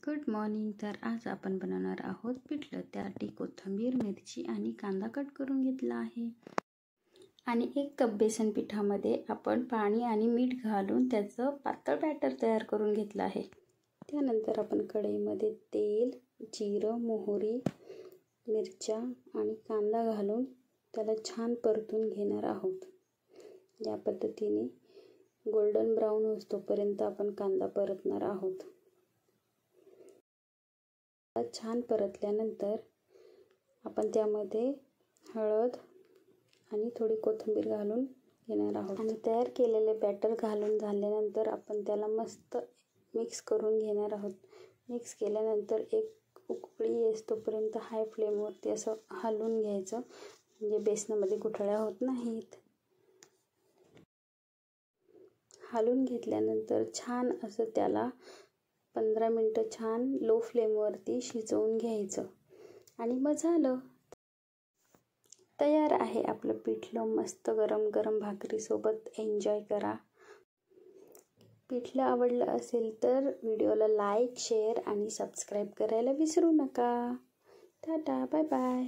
Good morning. तर आज आपण बनवणार आहोत पिठलं। त्यासाठी कोथिंबीर, मिरची आणि कांदा कट करून घेतला आहे आणि 1 कप बेसन पिठामध्ये आपण पाणी आणि मीठ घालून त्याचं पातळ बॅटर तयार करून घेतलं आहे। त्यानंतर आपण कढईमध्ये तेल, जिरं, मोहरी, मिरच्या आणि कांदा घालून त्याला छान परतून घेणार आहोत। या पद्धतीने गोल्डन ब्राउन होईपर्यंत आपण कांदा परतणार आहोत। छान परतल्यानंतर आपण त्यामध्ये हळद आणि थोडी कोथिंबीर घालून घेणार आहोत आणि तयार केलेले बॅटर घालून झाल्यानंतर आपण त्याला मस्त मिक्स करून घेणार आहोत। मिक्स केल्यानंतर एक उकळी येईपर्यंत हाय फ्लेमवरती असं हलवून घ्यायचं, म्हणजे बेसनामध्ये गुठळ्या होत नाहीत। हलवून घेतल्यानंतर छान असं त्याला 15 मिनिटं छान लो फ्लेमवरती शिजवून घ्यायचं आणि मग झालं, तयार आहे आपलं पिठलं। मस्त गरम गरम भाकरीसोबत एन्जॉय करा। पिठलं आवडलं असेल तर व्हिडिओला लाईक, शेअर आणि सबस्क्राईब करायला विसरू नका। Tata, bye bye.